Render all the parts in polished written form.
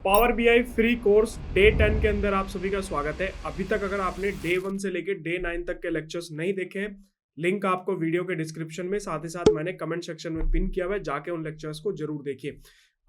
Power BI free course day 10 के अंदर आप सभी का स्वागत है। अभी तक अगर आपने डे 1 से लेके डे 9 तक के लेक्चर्स नहीं देखे हैं, लिंक आपको वीडियो के डिस्क्रिप्शन में, साथ ही साथ मैंने कमेंट सेक्शन में पिन किया हुआ है, जाके उन लेक्चर्स को जरूर देखिए।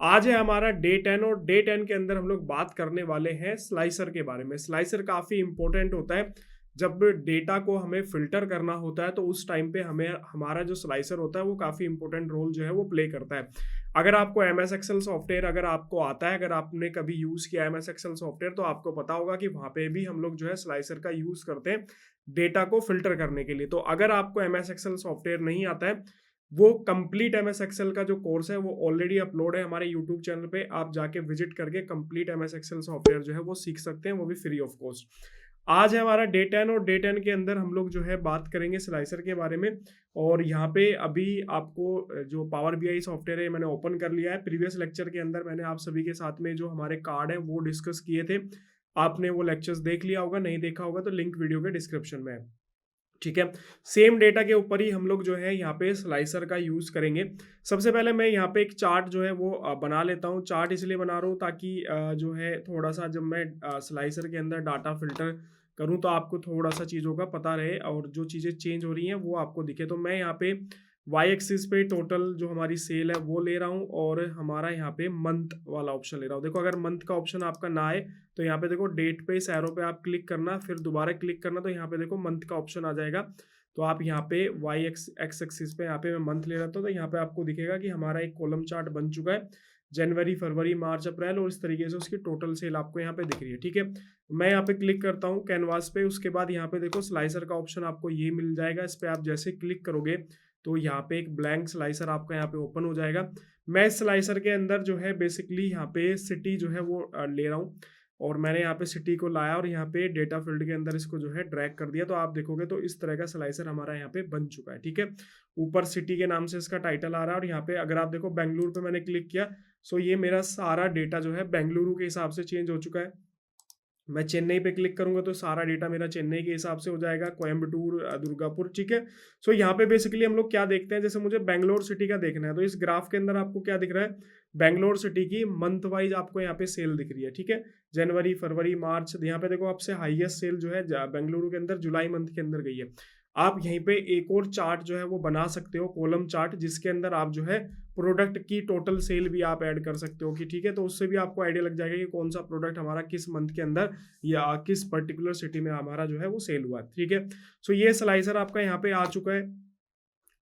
आज है हमारा डे 10 और डे 10 के अंदर हम लोग बात करने वाले हैं स्लाइसर के बारे में। स्लाइसर काफी इंपॉर्टेंट होता है। जब डेटा को हमें फिल्टर करना होता है तो उस टाइम पे हमें हमारा जो स्लाइसर होता है वो काफी इंपॉर्टेंट रोल जो है वो प्ले करता है। अगर आपको एम एस एक्सेल सॉफ्टवेयर अगर आपको आता है, अगर आपने कभी यूज किया एम एस एक्सेल सॉफ्टवेयर, तो आपको पता होगा कि वहां पे भी हम लोग जो है स्लाइसर का यूज करते हैं डेटा को फिल्टर करने के लिए। तो अगर आपको एम एस एक्सेल सॉफ्टवेयर नहीं आता है, वो कंप्लीट एम एस एक्सेल का जो कोर्स है वो ऑलरेडी अपलोड है हमारे यूट्यूब चैनल पे। आप जाके विजिट करके complete M S Excel software जो है वो सीख सकते हैं, वो भी फ्री ऑफ कॉस्ट। आज है हमारा डे 10 और डे 10 के अंदर हम लोग जो है बात करेंगे स्लाइसर के बारे में। और यहाँ पे अभी आपको जो पावर बीआई सॉफ्टवेयर है मैंने ओपन कर लिया है। प्रीवियस लेक्चर के अंदर मैंने आप सभी के साथ में जो हमारे कार्ड है वो डिस्कस किए थे। आपने वो लेक्चर्स देख लिया होगा, नहीं देखा होगा तो लिंक वीडियो के डिस्क्रिप्शन में है। ठीक है, सेम डेटा के ऊपर ही हम लोग जो है यहाँ पे स्लाइसर का यूज करेंगे। सबसे पहले मैं यहाँ पे एक चार्ट जो है वो बना लेता हूँ। चार्ट इसलिए बना रहा हूँ ताकि जो है थोड़ा सा जब मैं स्लाइसर के अंदर डाटा फिल्टर करूँ तो आपको थोड़ा सा चीज़ों का पता रहे और जो चीज़ें चेंज हो रही हैं वो आपको दिखे। तो मैं यहाँ पे वाई एक्सिस पे टोटल जो हमारी सेल है वो ले रहा हूँ और हमारा यहाँ पे मंथ वाला ऑप्शन ले रहा हूँ। देखो, अगर मंथ का ऑप्शन आपका ना आए तो यहाँ पे देखो डेट पे इस एरो पे आप क्लिक करना, फिर दोबारा क्लिक करना, तो यहाँ पे देखो मंथ का ऑप्शन आ जाएगा। तो आप यहाँ पे वाई एक्स एक्सिस पे यहाँ पे मैं मंथ ले रहा था, तो यहाँ पे आपको दिखेगा कि हमारा एक कॉलम चार्ट बन चुका है, जनवरी, फरवरी, मार्च, अप्रैल, और इस तरीके से उसकी टोटल सेल आपको यहाँ पे दिख रही है। ठीक है, मैं यहाँ पे क्लिक करता हूँ कैनवास पे। उसके बाद यहाँ पे देखो स्लाइसर का ऑप्शन आपको ये मिल जाएगा। इस पे आप जैसे क्लिक करोगे तो यहाँ पे एक ब्लैंक स्लाइसर आपका यहाँ पे ओपन हो जाएगा। मैं इस स्लाइसर के अंदर जो है बेसिकली यहाँ पे सिटी जो है वो ले रहा हूँ, और मैंने यहाँ पे सिटी को लाया और यहाँ पे डेटा फील्ड के अंदर इसको जो है ड्रैग कर दिया। तो आप देखोगे तो इस तरह का स्लाइसर हमारा यहाँ पे बन चुका है। ठीक है, ऊपर सिटी के नाम से इसका टाइटल आ रहा है और यहाँ पे अगर आप देखो बेंगलुरु पे मैंने क्लिक किया, सो ये मेरा सारा डेटा जो है बेंगलुरु के हिसाब से चेंज हो चुका है। मैं चेन्नई पे क्लिक करूंगा तो सारा डेटा मेरा चेन्नई के हिसाब से हो जाएगा, कोयम्बटूर, दुर्गापुर। ठीक है, सो यहाँ पे बेसिकली हम लोग क्या देखते हैं, जैसे मुझे बेंगलोर सिटी का देखना है तो इस ग्राफ के अंदर आपको क्या दिख रहा है, बेंगलोर सिटी की मंथ वाइज आपको यहाँ पे सेल दिख रही है। ठीक है, जनवरी, फरवरी, मार्च, यहाँ पे देखो आपसे हाईएस्ट सेल जो है बेंगलुरु के अंदर जुलाई मंथ के अंदर गई है। आप यहीं पे एक और चार्ट जो है वो बना सकते हो, कॉलम चार्ट, जिसके अंदर आप जो है प्रोडक्ट की टोटल सेल भी आप ऐड कर सकते हो कि ठीक है, तो उससे भी आपको आइडिया लग जाएगा कि कौन सा प्रोडक्ट हमारा किस मंथ के अंदर या किस पर्टिकुलर सिटी में हमारा जो है वो सेल हुआ है। ठीक है, सो ये स्लाइसर आपका यहाँ पे आ चुका है।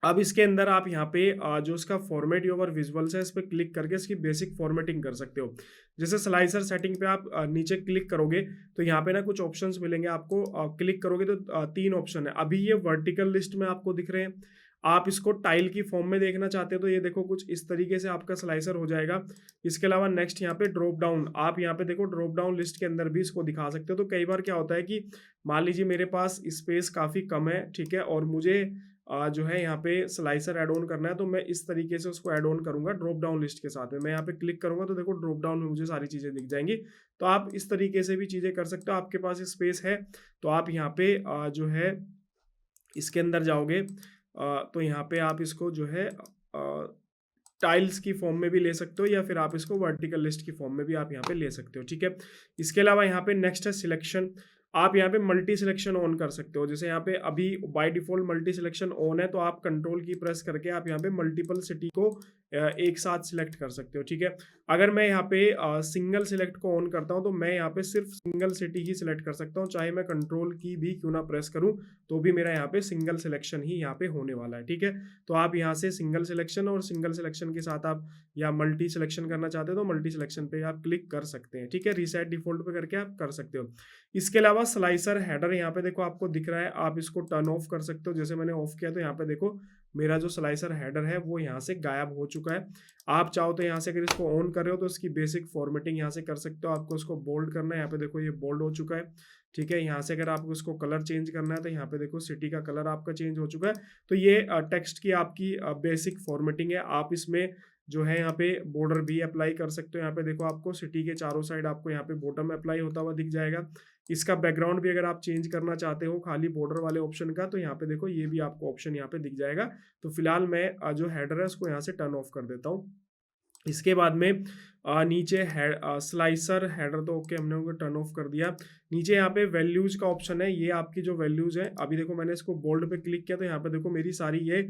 अब इसके अंदर आप यहाँ पे जो इसका फॉर्मेट योर विजुअल्स है, इस पर क्लिक करके इसकी बेसिक फॉर्मेटिंग कर सकते हो। जैसे स्लाइसर सेटिंग पे आप नीचे क्लिक करोगे तो यहाँ पे ना कुछ ऑप्शंस मिलेंगे आपको। क्लिक करोगे तो तीन ऑप्शन है। अभी ये वर्टिकल लिस्ट में आपको दिख रहे हैं। आप इसको टाइल की फॉर्म में देखना चाहते हो तो ये देखो कुछ इस तरीके से आपका स्लाइसर हो जाएगा। इसके अलावा नेक्स्ट यहाँ पे ड्रॉप डाउन, आप यहाँ पे देखो ड्रॉप डाउन लिस्ट के अंदर भी इसको दिखा सकते हो। तो कई बार क्या होता है कि मान लीजिए मेरे पास स्पेस काफ़ी कम है, ठीक है, और मुझे जो है यहाँ पे स्लाइसर ऐड ऑन करना है, तो मैं इस तरीके से उसको ऐड ऑन करूंगा ड्रॉप डाउन लिस्ट के साथ में। मैं यहाँ पे क्लिक करूंगा तो देखो ड्रॉप डाउन में मुझे सारी चीज़ें दिख जाएंगी। तो आप इस तरीके से भी चीज़ें कर सकते हो। आपके पास स्पेस है तो आप यहाँ पे जो है इसके अंदर जाओगे तो यहाँ पे आप इसको जो है टाइल्स की फॉर्म में भी ले सकते हो या फिर आप इसको वर्टिकल लिस्ट की फॉर्म में भी आप यहाँ पे ले सकते हो। ठीक है, इसके अलावा यहाँ पे नेक्स्ट है सिलेक्शन। आप यहाँ पे मल्टी सिलेक्शन ऑन कर सकते हो। जैसे यहाँ पे अभी by default multi selection on है, तो आप कंट्रोल की प्रेस करके आप यहाँ पे मल्टीपल सिटी को एक साथ सिलेक्ट कर सकते हो। ठीक है, अगर मैं यहाँ पे सिंगल सिलेक्ट को ऑन करता हूँ तो मैं यहाँ पे सिर्फ सिंगल सिटी ही सिलेक्ट कर सकता हूँ, चाहे मैं कंट्रोल की भी क्यों ना प्रेस करूँ तो भी मेरा यहाँ पे सिंगल सिलेक्शन ही यहाँ पे होने वाला है। ठीक है, तो आप यहाँ से सिंगल सिलेक्शन और सिंगल सिलेक्शन के साथ आप या मल्टी सिलेक्शन करना चाहते हो तो मल्टी सिलेक्शन पे आप क्लिक कर सकते हैं। ठीक है, रीसेट डिफॉल्ट पे करके आप कर सकते हो। इसके अलावा स्लाइसर हेडर यहाँ पे देखो आपको दिख रहा है, आप इसको टर्न ऑफ कर सकते हो। जैसे मैंने ऑफ किया तो यहाँ पे देखो मेरा जो स्लाइसर हेडर है वो यहाँ से गायब हो चुका है। आप चाहो तो यहाँ से अगर इसको ऑन कर रहे हो तो इसकी बेसिक फॉर्मेटिंग यहाँ से कर सकते हो। आपको इसको बोल्ड करना है, यहाँ पे देखो ये बोल्ड हो चुका है। ठीक है, यहाँ से अगर आपको इसको कलर चेंज करना है तो यहाँ पे देखो सिटी का कलर आपका चेंज हो चुका है। तो ये टेक्स्ट की आपकी बेसिक फॉर्मेटिंग है। आप इसमें जो है यहाँ पे बॉर्डर भी अप्लाई कर सकते हो। यहाँ पे देखो आपको सिटी के चारों साइड आपको यहाँ पे बॉटम अप्लाई होता हुआ दिख जाएगा। इसका बैकग्राउंड भी अगर आप चेंज करना चाहते हो खाली बॉर्डर वाले ऑप्शन का, तो यहाँ पे देखो ये भी आपको ऑप्शन यहाँ पे दिख जाएगा। तो फिलहाल मैं जो हेडर है उसको यहाँ से टर्न ऑफ कर देता हूँ। इसके बाद में नीचे स्लाइसर हेडर तो ओके हमने उनको टर्न ऑफ कर दिया। नीचे यहाँ पे वैल्यूज का ऑप्शन है, ये आपकी जो वैल्यूज है, अभी देखो मैंने इसको बोल्ड पे क्लिक किया तो यहाँ पे देखो मेरी सारी ये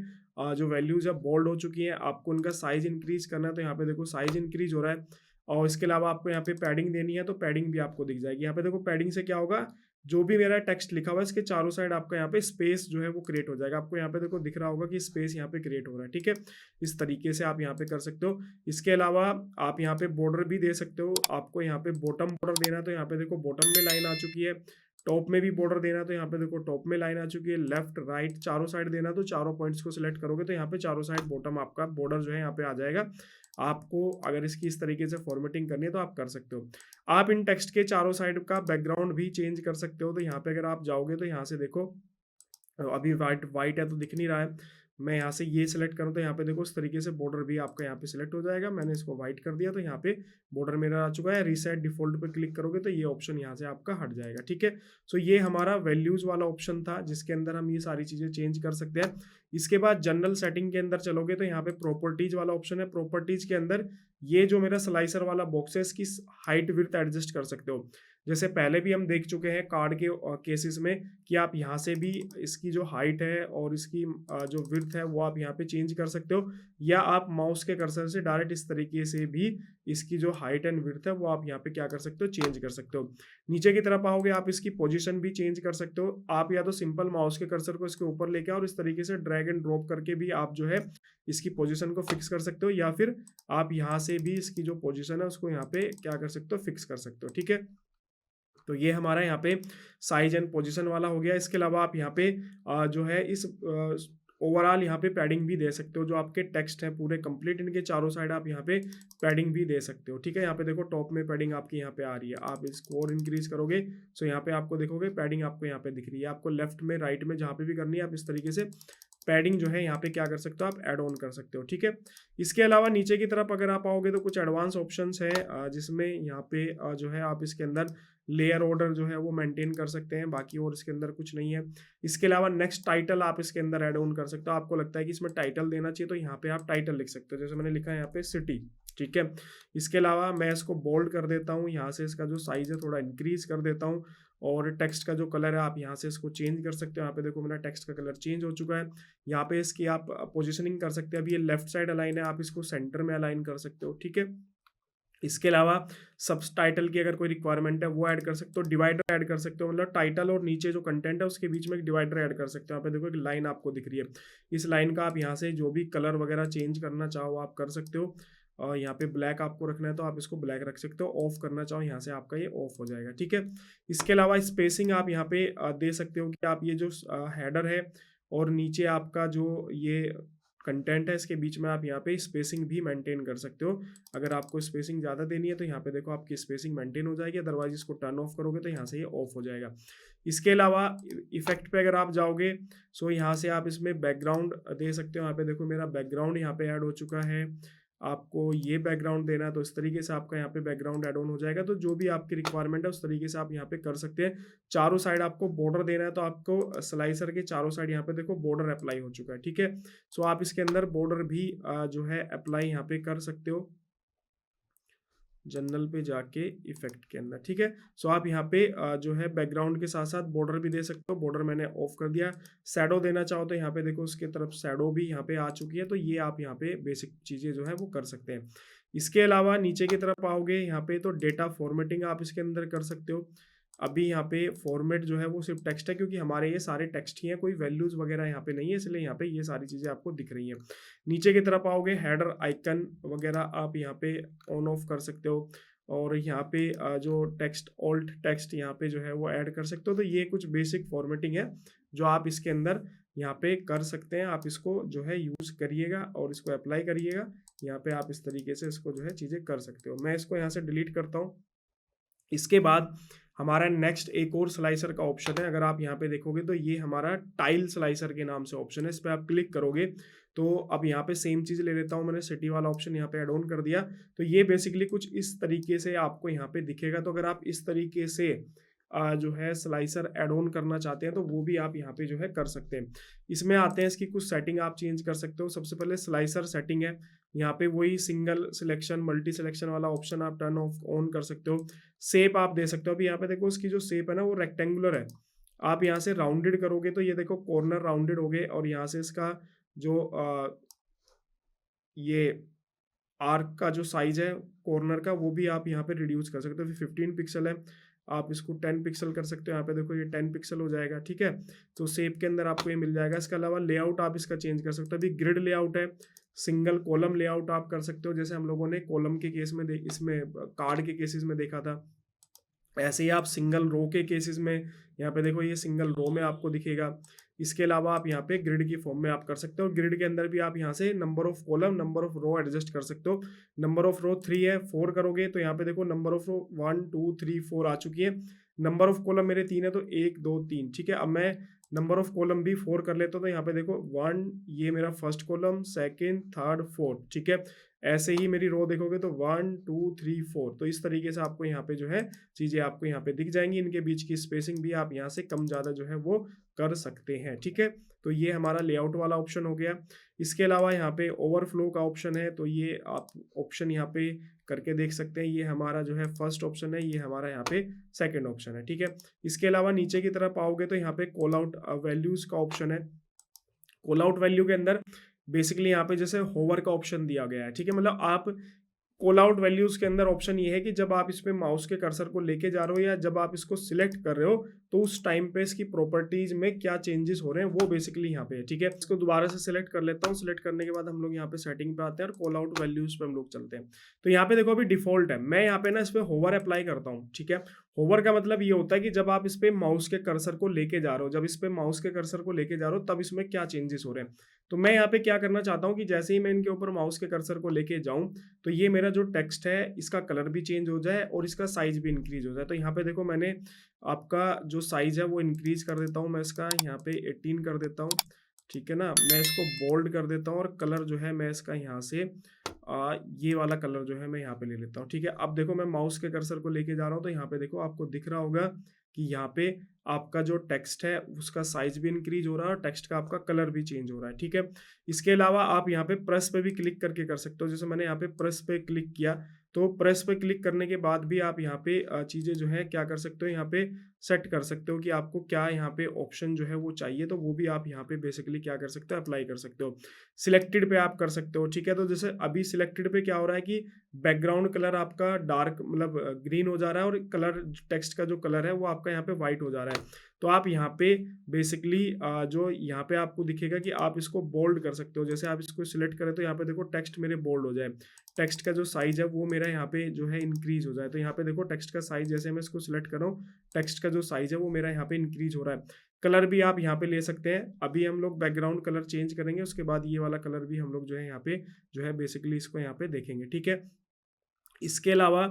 जो वैल्यूज है बोल्ड हो चुकी है। आपको उनका साइज इंक्रीज करना है तो यहाँ पे देखो साइज इंक्रीज हो रहा है। और इसके अलावा आपको यहाँ पे पैडिंग देनी है तो पैडिंग भी आपको दिख जाएगी। यहाँ पे देखो पैडिंग से क्या होगा, जो भी मेरा टेक्स्ट लिखा हुआ है इसके चारों साइड आपका यहाँ पे स्पेस जो है वो क्रिएट हो जाएगा। आपको यहाँ पे देखो दिख रहा होगा कि स्पेस यहाँ पे क्रिएट हो रहा है, ठीक है। इस तरीके से आप यहाँ पे कर सकते हो। इसके अलावा आप यहाँ पे बॉर्डर भी दे सकते हो। आपको यहाँ पे बॉटम बॉर्डर देना तो यहाँ पे देखो बॉटम में लाइन आ चुकी है। टॉप में भी बॉर्डर देना तो यहाँ पे देखो टॉप में लाइन आ चुकी है। लेफ्ट राइट चारों साइड देना तो चारों पॉइंट्स को सिलेक्ट करोगे तो यहाँ पे चारों साइड बॉटम आपका बॉर्डर जो है यहाँ पे आ जाएगा। आपको अगर इसकी इस तरीके से फॉर्मेटिंग करनी है तो आप कर सकते हो। आप इन टेक्स्ट के चारों साइड का बैकग्राउंड भी चेंज कर सकते हो। तो यहाँ पे अगर आप जाओगे तो यहाँ से देखो अभी वाइट वाइट है तो दिख नहीं रहा है। मैं यहाँ से ये सिलेक्ट करूँ तो यहाँ पे देखो इस तरीके से बॉर्डर भी आपका यहाँ पे सिलेक्ट हो जाएगा। मैंने इसको व्हाइट कर दिया तो यहाँ पे बॉर्डर मेरा आ चुका है। रीसेट डिफॉल्ट पे क्लिक करोगे तो ये ऑप्शन यहाँ से आपका हट जाएगा, ठीक है। सो ये हमारा वैल्यूज वाला ऑप्शन था जिसके अंदर हम ये सारी चीजें चेंज कर सकते हैं। इसके बाद जनरल सेटिंग के अंदर चलोगे तो यहाँ पे प्रॉपर्टीज वाला ऑप्शन है। प्रॉपर्टीज के अंदर ये जो मेरा स्लाइसर वाला बॉक्स है इसकी हाइट विड्थ एडजस्ट कर सकते हो। जैसे पहले भी हम देख चुके हैं कार्ड के केसेस में कि आप यहाँ से भी इसकी जो हाइट है और इसकी जो विड्थ है वो आप यहाँ पे चेंज कर सकते हो, या आप माउस के कर्सर से डायरेक्ट इस तरीके से भी इसकी जो हाइट एंड विड्थ है वो आप यहाँ पे क्या कर सकते हो, चेंज कर सकते हो। नीचे की तरफ आओगे आप इसकी पोजीशन भी चेंज कर सकते हो। आप या तो सिंपल माउस के कर्सर को इसके ऊपर लेके और इस तरीके से ड्रैग एंड ड्रॉप करके भी आप जो है इसकी पोजीशन को फिक्स कर सकते हो, या फिर आप यहाँ से भी इसकी जो पोजीशन है उसको यहाँ पे क्या कर सकते हो, फिक्स कर सकते हो, ठीक है। तो ये हमारा यहाँ पे साइज एंड पोजीशन वाला हो गया। इसके अलावा आप यहाँ पे जो है इस ओवरऑल यहाँ पे पैडिंग भी दे सकते हो। जो आपके टेक्स्ट है पूरे कंप्लीट इनके चारों साइड आप यहाँ पे पैडिंग भी दे सकते हो, ठीक है। यहाँ पे देखो टॉप में पैडिंग आपकी यहाँ पे आ रही है। आप इसको और इंक्रीज करोगे सो यहाँ पे आपको देखोगे पैडिंग आपको यहाँ पे दिख रही है। आपको लेफ्ट में राइट में जहाँ पे भी करनी है आप इस तरीके से पैडिंग जो है यहाँ पे क्या कर सकते हो, आप ऐड ऑन कर सकते हो, ठीक है। इसके अलावा नीचे की तरफ अगर आप आओगे तो कुछ एडवांस ऑप्शंस है जिसमें यहाँ पे जो है आप इसके अंदर लेयर ऑर्डर जो है वो मेंटेन कर सकते हैं, बाकी और इसके अंदर कुछ नहीं है। इसके अलावा नेक्स्ट टाइटल आप इसके अंदर ऐड ऑन कर सकते हो। आपको लगता है कि इसमें टाइटल देना चाहिए तो यहाँ पे आप टाइटल लिख सकते हो, जैसे मैंने लिखा है यहाँ पे सिटी, ठीक है। इसके अलावा मैं इसको बोल्ड कर देता हूँ, यहाँ से इसका जो साइज है थोड़ा इंक्रीज कर देता हूँ। और टेक्स्ट का जो कलर है आप यहाँ से इसको चेंज कर सकते हो। यहाँ पे देखो मेरा टेक्स्ट का कलर चेंज हो चुका है। यहाँ पे इसकी आप पोजिशनिंग कर सकते हैं। अभी ये लेफ्ट साइड अलाइन है, आप इसको सेंटर में अलाइन कर सकते हो, ठीक है। इसके अलावा सबटाइटल की अगर कोई रिक्वायरमेंट है वो ऐड कर सकते हो। डिवाइडर ऐड कर सकते हो, मतलब टाइटल और नीचे जो कंटेंट है उसके बीच में एक डिवाइडर ऐड कर सकते हो। यहाँ पे देखो एक लाइन आपको दिख रही है, इस लाइन का आप यहाँ से जो भी कलर वगैरह चेंज करना चाहो आप कर सकते हो। यहाँ पे ब्लैक आपको रखना है तो आप इसको ब्लैक रख सकते हो। ऑफ करना चाहो यहाँ से आपका ये ऑफ हो जाएगा, ठीक है। इसके अलावा स्पेसिंग आप यहाँ पे दे सकते हो कि आप ये जो हेडर है और नीचे आपका जो ये कंटेंट है इसके बीच में आप यहाँ पे स्पेसिंग भी मेंटेन कर सकते हो। अगर आपको स्पेसिंग ज़्यादा देनी है तो यहाँ पे देखो आपकी स्पेसिंग मेंटेन हो जाएगी, अदरवाइज इसको टर्न ऑफ करोगे तो यहाँ से ये ऑफ हो जाएगा। इसके अलावा इफेक्ट पे अगर आप जाओगे सो यहाँ से आप इसमें बैकग्राउंड दे सकते हो। यहाँ पे देखो मेरा बैकग्राउंड यहाँ पे ऐड हो चुका है। आपको ये बैकग्राउंड देना है तो इस तरीके से आपका यहाँ पे बैकग्राउंड ऐड ऑन हो जाएगा। तो जो भी आपकी रिक्वायरमेंट है उस तरीके से आप यहाँ पे कर सकते हैं। चारों साइड आपको बॉर्डर देना है तो आपको स्लाइसर के चारों साइड यहाँ पे देखो बॉर्डर अप्लाई हो चुका है, ठीक है। सो आप इसके अंदर बॉर्डर भी जो है अप्लाई यहाँ पे कर सकते हो जनरल पे जाके इफेक्ट के अंदर, ठीक है। सो आप यहाँ पे जो है बैकग्राउंड के साथ साथ बॉर्डर भी दे सकते हो। बॉर्डर मैंने ऑफ कर दिया। शैडो देना चाहो तो यहाँ पे देखो उसके तरफ शैडो भी यहाँ पे आ चुकी है। तो ये आप यहाँ पे बेसिक चीज़ें जो है वो कर सकते हैं। इसके अलावा नीचे की तरफ आओगे यहाँ पे तो डेटा फॉर्मेटिंग आप इसके अंदर कर सकते हो। अभी यहाँ पे फॉर्मेट जो है वो सिर्फ टेक्स्ट है, क्योंकि हमारे ये सारे टेक्स्ट ही हैं, कोई वैल्यूज वगैरह यहाँ पे नहीं है, इसलिए यहाँ पे ये सारी चीज़ें आपको दिख रही हैं। नीचे की तरफ आओगे हेडर आइकन वगैरह आप यहाँ पे ऑन ऑफ कर सकते हो। और यहाँ पे जो टेक्स्ट ऑल्ट टेक्स्ट यहाँ पे जो है वो ऐड कर सकते हो। तो ये कुछ बेसिक फॉर्मेटिंग है जो आप इसके अंदर यहाँ पे कर सकते हैं। आप इसको जो है यूज़ करिएगा और इसको अप्लाई करिएगा। यहाँ पे आप इस तरीके से इसको जो है चीज़ें कर सकते हो। मैं इसको यहाँ से डिलीट करता हूँ। इसके बाद हमारा नेक्स्ट एक और स्लाइसर का ऑप्शन है। अगर आप यहाँ पे देखोगे तो ये हमारा टाइल स्लाइसर के नाम से ऑप्शन है। इस पर आप क्लिक करोगे तो अब यहाँ पे सेम चीज़ ले लेता हूँ, मैंने सिटी वाला ऑप्शन यहाँ पे ऐड ऑन कर दिया। तो ये बेसिकली कुछ इस तरीके से आपको यहाँ पे दिखेगा। तो अगर आप इस तरीके से जो है स्लाइसर ऐड ऑन करना चाहते हैं तो वो भी आप यहाँ पे जो है कर सकते हैं। इसमें आते हैं, इसकी कुछ सेटिंग आप चेंज कर सकते हो। सबसे पहले स्लाइसर सेटिंग है, यहाँ पे वही सिंगल सिलेक्शन मल्टी सिलेक्शन वाला ऑप्शन आप टर्न ऑफ ऑन कर सकते हो। शेप आप दे सकते हो। अभी यहाँ पे देखो इसकी जो शेप है ना वो रेक्टेंगुलर है, आप यहाँ से राउंडेड करोगे तो ये देखो कॉर्नर राउंडेड हो गए, और यहाँ से इसका जो ये आर्क का जो साइज है कॉर्नर का वो भी आप यहाँ पे रिड्यूस कर सकते हो। 15 पिक्सल है, आप इसको 10 पिक्सल कर सकते हो। यहाँ पे देखो ये 10 पिक्सल हो जाएगा, ठीक है। तो शेप के अंदर आपको ये मिल जाएगा। इसके अलावा लेआउट आप इसका चेंज कर सकते हो। अभी ग्रिड लेआउट है, सिंगल कॉलम लेआउट आप कर सकते हो, जैसे हम लोगों ने कॉलम के केस में इसमें कार्ड के केसेस में देखा था। ऐसे ही आप सिंगल रो के केसेस में, यहाँ पे देखो ये सिंगल रो में आपको दिखेगा। इसके अलावा आप यहाँ पे ग्रिड की फॉर्म में आप कर सकते हो। ग्रिड के अंदर भी आप यहाँ से number of column number of row adjust कर सकते हो। नंबर ऑफ रो 3 है, 4 करोगे तो यहाँ पे देखो नंबर ऑफ रो 1 2 3 4 आ चुकी है। नंबर ऑफ कॉलम मेरे 3 है तो 1 2 3, ठीक है। अब मैं नंबर ऑफ कॉलम भी 4 कर लेता हूँ, तो यहाँ पे देखो 1 ये मेरा first column, second, third, fourth, ठीक है। ऐसे ही मेरी रो देखोगे तो 1 2 3 4, तो इस तरीके से आपको यहाँ पे जो है चीजें आपको यहाँ पे दिख जाएंगी। इनके बीच की स्पेसिंग भी आप यहाँ से कम ज्यादा जो है वो कर सकते हैं, ठीक है। तो ये हमारा लेआउट वाला ऑप्शन हो गया। इसके अलावा यहाँ पे ओवरफ्लो का ऑप्शन है, तो ये आप ऑप्शन यहाँ पे करके देख सकते हैं। ये हमारा जो है फर्स्ट ऑप्शन है, ये हमारा यहाँ पे सेकंड ऑप्शन है, ठीक है। इसके अलावा नीचे की तरफ आओगे तो यहाँ पे कॉल आउट वैल्यूज का ऑप्शन है। कॉल आउट वैल्यू के अंदर बेसिकली यहाँ पे जैसे होवर का ऑप्शन दिया गया है, ठीक है। मतलब आप कॉल आउट वैल्यूज के अंदर ऑप्शन ये है कि जब आप इस पे माउस के कर्सर को लेके जा रहे हो या जब आप इसको सिलेक्ट कर रहे हो तो उस टाइम पे इसकी प्रॉपर्टीज में क्या चेंजेस हो रहे हैं वो बेसिकली यहाँ पे है, ठीक है। इसको दोबारा से सिलेक्ट कर लेता हूँ। सिलेक्ट करने के बाद हम लोग यहाँ पे सेटिंग पे आते हैं और कॉल आउट वैल्यूज पे हम लोग चलते हैं। तो यहाँ पे देखो अभी डिफॉल्ट है, मैं यहाँ पे ना इस पे होवर अप्लाई करता हूँ, ठीक है। होवर का मतलब ये होता है कि जब आप इस पे माउस के कर्सर को लेके जा रहे हो, जब इस पे माउस के कर्सर को लेके जा रहे हो तब इसमें क्या चेंजेस हो रहे हैं। तो मैं यहाँ पे क्या करना चाहता हूँ कि जैसे ही मैं इनके ऊपर माउस के कर्सर को लेके जाऊँ तो ये मेरा जो टेक्स्ट है इसका कलर भी चेंज हो जाए और इसका साइज भी इंक्रीज हो जाए। तो यहाँ पे देखो मैंने आपका जो साइज है वो इंक्रीज कर देता हूँ, मैं इसका यहाँ पे 18 कर देता हूँ, ठीक है ना। मैं इसको बोल्ड कर देता हूँ और कलर जो है मैं इसका यहाँ से ये वाला कलर जो है मैं यहाँ पे ले लेता हूँ, ठीक है। अब देखो मैं माउस के कर्सर को लेके जा रहा हूँ तो यहाँ पे देखो आपको दिख रहा होगा कि यहाँ पे आपका जो टेक्स्ट है उसका साइज भी इंक्रीज हो रहा है और टेक्स्ट का आपका कलर भी चेंज हो रहा है, ठीक है। इसके अलावा आप यहाँ पे प्रेस पे भी क्लिक करके कर सकते हो। जैसे मैंने यहाँ पे प्रेस पे क्लिक किया तो प्रेस पे क्लिक करने के बाद भी आप यहाँ पे चीज़ें जो है क्या कर सकते हो, यहाँ पे सेट कर सकते हो कि आपको क्या यहाँ पे ऑप्शन जो है वो चाहिए, तो वो भी आप यहाँ पे बेसिकली क्या कर सकते हो, अप्लाई कर सकते हो। सिलेक्टेड पे आप कर सकते हो, ठीक है। तो जैसे अभी सिलेक्टेड पे क्या हो रहा है कि बैकग्राउंड कलर आपका डार्क मतलब ग्रीन हो जा रहा है और कलर टेक्स्ट का जो कलर है वो आपका यहाँ पे व्हाइट हो जा रहा है। तो आप यहाँ पे बेसिकली जो यहाँ पे आपको दिखेगा कि आप इसको बोल्ड कर सकते हो। जैसे आप इसको सिलेक्ट करें तो यहाँ पे देखो टेक्स्ट मेरे बोल्ड हो जाए, टेक्स्ट का जो साइज है वो मेरा यहाँ पे जो है इंक्रीज हो जाए। तो यहाँ पे देखो टेक्स्ट का साइज, जैसे मैं इसको सिलेक्ट कर रहा हूँ टेक्स्ट का जो साइज है वो मेरा यहाँ पे इंक्रीज हो रहा है। कलर भी आप यहाँ पे ले सकते हैं। अभी हम लोग बैकग्राउंड कलर चेंज करेंगे, उसके बाद ये वाला कलर भी हम लोग जो है यहाँ पे जो है बेसिकली इसको यहाँ पे देखेंगे, ठीक है। इसके अलावा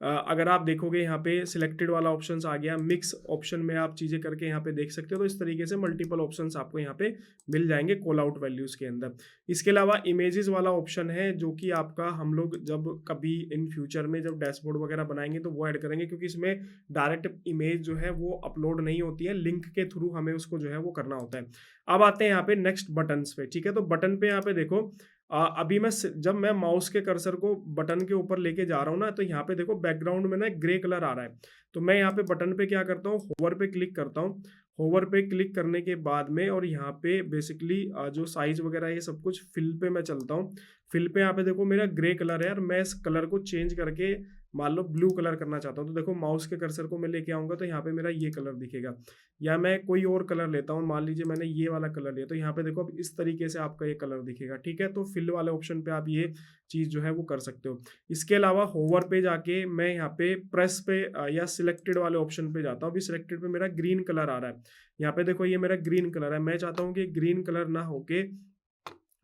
अगर आप देखोगे यहाँ पे सिलेक्टेड वाला ऑप्शंस आ गया, मिक्स ऑप्शन में आप चीज़ें करके यहाँ पे देख सकते हो। तो इस तरीके से मल्टीपल ऑप्शंस आपको यहाँ पे मिल जाएंगे कॉल आउट वैल्यूज़ के अंदर। इसके अलावा इमेजेस वाला ऑप्शन है जो कि आपका हम लोग जब कभी इन फ्यूचर में जब डैशबोर्ड वगैरह बनाएंगे तो वो ऐड करेंगे, क्योंकि इसमें डायरेक्ट इमेज जो है वो अपलोड नहीं होती है, लिंक के थ्रू हमें उसको जो है वो करना होता है। अब आते हैं यहाँ पे नेक्स्ट बटन्स पे, ठीक है। तो बटन पे यहाँ पे देखो अभी जब मैं माउस के कर्सर को बटन के ऊपर लेके जा रहा हूँ ना तो यहाँ पे देखो बैकग्राउंड में ना ग्रे कलर आ रहा है। तो मैं यहाँ पे बटन पे क्या करता हूँ, होवर पे क्लिक करता हूँ। होवर पे क्लिक करने के बाद में और यहाँ पे बेसिकली जो साइज वगैरह ये सब कुछ फिल पे मैं चलता हूँ। फिल पे यहाँ पे देखो मेरा ग्रे कलर है और मैं इस कलर को चेंज करके मान लो ब्लू कलर करना चाहता हूँ। तो देखो माउस के कर्सर को मैं लेके आऊँगा तो यहाँ पे मेरा ये कलर दिखेगा, या मैं कोई और कलर लेता हूँ, मान लीजिए मैंने ये वाला कलर लिया तो यहाँ पे देखो अब इस तरीके से आपका ये कलर दिखेगा, ठीक है। तो फिल वाले ऑप्शन पे आप ये चीज़ जो है वो कर सकते हो। इसके अलावा होवर पे जाके मैं यहाँ पे प्रेस पे या सिलेक्टेड वाले ऑप्शन पे जाता हूँ। अभी सिलेक्टेड पे मेरा ग्रीन कलर आ रहा है, यहाँ पे देखो ये मेरा ग्रीन कलर है। मैं चाहता हूँ कि ग्रीन कलर ना होके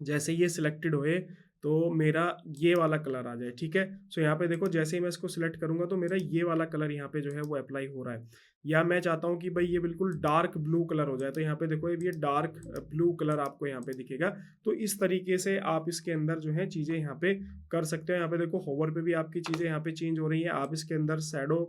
जैसे ये सिलेक्टेड होए तो मेरा ये वाला कलर आ जाए, ठीक है। सो यहाँ पे देखो जैसे ही मैं इसको सिलेक्ट करूंगा तो मेरा ये वाला कलर यहाँ पे जो है वो अप्लाई हो रहा है। या मैं चाहता हूँ कि भाई ये बिल्कुल डार्क ब्लू कलर हो जाए तो यहाँ पे देखो ये डार्क ब्लू कलर आपको यहाँ पे दिखेगा। तो इस तरीके से आप इसके अंदर जो है चीज़ें यहाँ पे कर सकते हो। यहाँ पे देखो होवर पे भी आपकी चीज़ें यहाँ पे चेंज हो रही हैं। आप इसके अंदर शैडो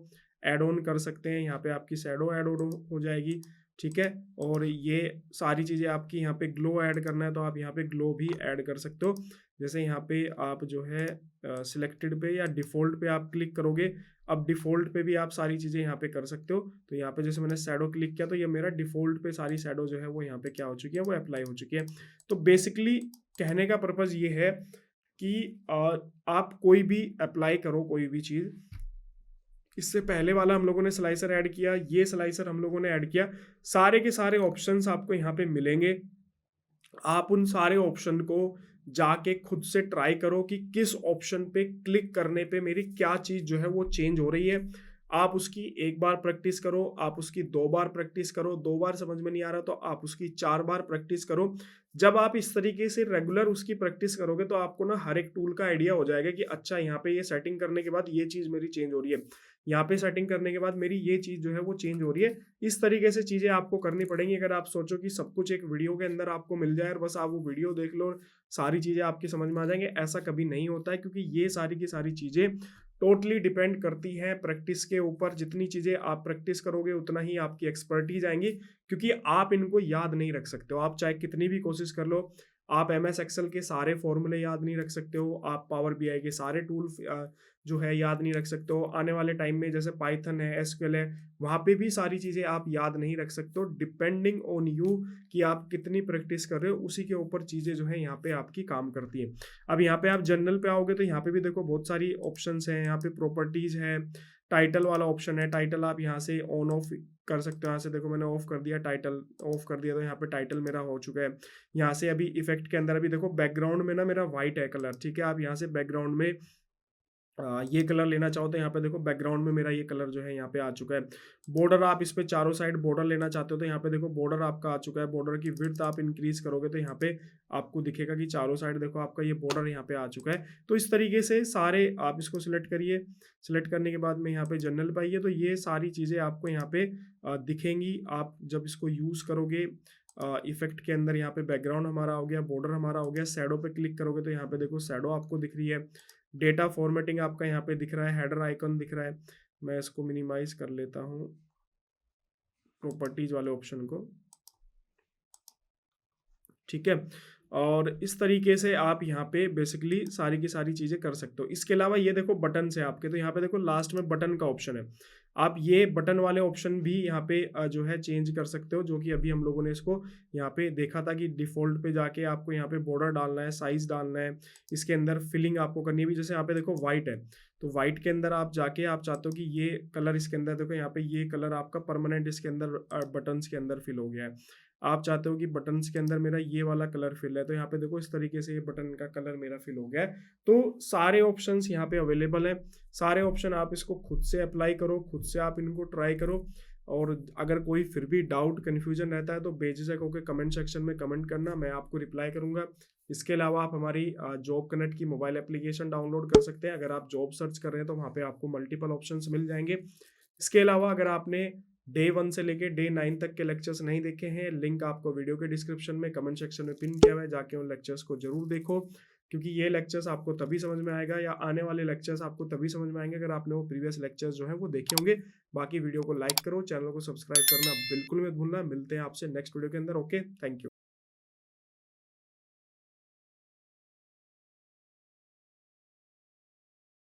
ऐड ऑन कर सकते हैं। यहाँ पे आपकी शैडो ऐड ऑन हो जाएगी, ठीक है। और ये सारी चीज़ें आपकी यहाँ पे ग्लो ऐड करना है तो आप यहाँ पे ग्लो भी ऐड कर सकते हो। जैसे यहाँ पे आप जो है सिलेक्टेड पे या डिफ़ॉल्ट पे आप क्लिक करोगे, अब डिफ़ॉल्ट पे भी आप सारी चीज़ें यहाँ पे कर सकते हो। तो यहाँ पे जैसे मैंने शैडो क्लिक किया तो ये मेरा डिफ़ॉल्ट पे सारी शैडो जो है वो यहाँ पे क्या हो चुकी है, वो अप्लाई हो चुकी है। तो बेसिकली कहने का पर्पज़ ये है कि आप कोई भी अप्लाई करो कोई भी चीज़, इससे पहले वाला हम लोगों ने स्लाइसर ऐड किया, ये स्लाइसर हम लोगों ने ऐड किया, सारे के सारे ऑप्शंस आपको यहाँ पे मिलेंगे। आप उन सारे ऑप्शन को जाके खुद से ट्राई करो कि किस ऑप्शन पे क्लिक करने पे मेरी क्या चीज़ जो है वो चेंज हो रही है। आप उसकी एक बार प्रैक्टिस करो, आप उसकी 2 बार प्रैक्टिस करो, 2 बार समझ में नहीं आ रहा तो आप उसकी 4 बार प्रैक्टिस करो। जब आप इस तरीके से रेगुलर उसकी प्रैक्टिस करोगे तो आपको ना हर एक टूल का आइडिया हो जाएगा कि अच्छा यहाँ पे ये सेटिंग करने के बाद ये चीज़ मेरी चेंज हो रही है, यहाँ पे सेटिंग करने के बाद मेरी ये चीज़ जो है वो चेंज हो रही है। इस तरीके से चीज़ें आपको करनी पड़ेंगी। अगर आप सोचो कि सब कुछ एक वीडियो के अंदर आपको मिल जाए और बस आप वो वीडियो देख लो और सारी चीज़ें आपकी समझ में आ जाएंगे, ऐसा कभी नहीं होता है, क्योंकि ये सारी की सारी चीज़ें टोटली डिपेंड करती हैं प्रैक्टिस के ऊपर। जितनी चीज़ें आप प्रैक्टिस करोगे उतना ही आपकी एक्सपर्टीज आएंगी, क्योंकि आप इनको याद नहीं रख सकते हो। आप चाहे कितनी भी कोशिश कर लो, आप MS एक्सेल के सारे फॉर्मूले याद नहीं रख सकते हो, आप पावर BI के सारे टूल जो है याद नहीं रख सकते हो। आने वाले टाइम में जैसे पाइथन है, SQL है, वहाँ पे भी सारी चीज़ें आप याद नहीं रख सकते हो। डिपेंडिंग ऑन यू कि आप कितनी प्रैक्टिस कर रहे हो, उसी के ऊपर चीज़ें जो है यहाँ पे आपकी काम करती है। अब यहाँ पे आप जनरल पे आओगे तो यहाँ पे भी देखो बहुत सारी ऑप्शंस हैं। यहाँ पे प्रॉपर्टीज है, टाइटल वाला ऑप्शन है, टाइटल आप यहाँ से ऑन ऑफ कर सकते हो। यहाँ से देखो मैंने ऑफ कर दिया, टाइटल ऑफ कर दिया तो यहाँ पे टाइटल मेरा हो चुका है। यहाँ से अभी इफेक्ट के अंदर अभी देखो बैकग्राउंड में ना मेरा वाइट है कलर, ठीक है। आप यहाँ से बैकग्राउंड में ये कलर लेना चाहो तो यहाँ पे देखो बैकग्राउंड में मेरा ये कलर जो है यहाँ पे आ चुका है। बॉर्डर आप इस पे चारों साइड बॉर्डर लेना चाहते हो तो यहाँ पे देखो बॉर्डर आपका आ चुका है। बॉर्डर की विड्थ आप इंक्रीज करोगे तो यहाँ पे आपको दिखेगा कि चारों साइड देखो आपका ये बॉर्डर यहाँ पे आ चुका है। तो इस तरीके से सारे आप इसको सिलेक्ट करिए। सिलेक्ट करने के बाद में यहाँ पे जनरल पे आइए तो ये सारी चीज़ें आपको यहाँ पे दिखेंगी। आप जब इसको यूज़ करोगे इफेक्ट के अंदर, यहाँ पे बैकग्राउंड हमारा हो गया, बॉर्डर हमारा हो गया, शैडो पे क्लिक करोगे तो यहाँ पे देखो शैडो आपको दिख रही है। डेटा फॉर्मेटिंग आपका यहाँ पे दिख रहा है, हेडर आइकन दिख रहा है। मैं इसको मिनिमाइज कर लेता हूँ प्रॉपर्टीज वाले ऑप्शन को, ठीक है। और इस तरीके से आप यहाँ पे बेसिकली सारी की सारी चीज़ें कर सकते हो। इसके अलावा ये देखो बटन से आपके, तो यहाँ पे देखो लास्ट में बटन का ऑप्शन है। आप ये बटन वाले ऑप्शन भी यहाँ पे जो है चेंज कर सकते हो, जो कि अभी हम लोगों ने इसको यहाँ पे देखा था कि डिफ़ॉल्ट पे जाके आपको यहाँ पे बॉर्डर डालना है, साइज़ डालना है, इसके अंदर फिलिंग आपको करनी है भी। जैसे यहाँ पे देखो वाइट है तो वाइट के अंदर आप जाके आप चाहते हो कि ये कलर इसके अंदर, देखो यहाँ पे ये कलर आपका परमानेंट इसके अंदर बटन्स के अंदर फिल हो गया है। आप चाहते हो कि बटन्स के अंदर मेरा ये वाला कलर फिल है तो यहाँ पे देखो इस तरीके से ये बटन का कलर मेरा फिल हो गया है। तो सारे ऑप्शंस यहाँ पे अवेलेबल हैं। सारे ऑप्शन आप इसको खुद से अप्लाई करो, खुद से आप इनको ट्राई करो। और अगर कोई फिर भी डाउट कन्फ्यूजन रहता है तो बेझिझक होकर कमेंट सेक्शन में कमेंट करना, मैं आपको रिप्लाई करूंगा। इसके अलावा आप हमारी जॉब कनेक्ट की मोबाइल एप्लीकेशन डाउनलोड कर सकते हैं। अगर आप जॉब सर्च कर रहे हैं तो वहाँ पे आपको मल्टीपल ऑप्शंस मिल जाएंगे। इसके अलावा अगर आपने डे 1 से लेके डे 9 तक के लेक्चर्स नहीं देखे हैं, लिंक आपको वीडियो के डिस्क्रिप्शन में कमेंट सेक्शन में पिन किया हुआ है, जाके उन लेक्चर्स को जरूर देखो, क्योंकि ये लेक्चर्स आपको तभी समझ में आएगा या आने वाले लेक्चर्स आपको तभी समझ में आएंगे अगर आपने वो प्रीवियस लेक्चर्स जो है वो देखे होंगे। बाकी वीडियो को लाइक करो, चैनल को सब्सक्राइब करना बिल्कुल मत भूलना। मिलते हैं आपसे नेक्स्ट वीडियो के अंदर। Okay, thank you.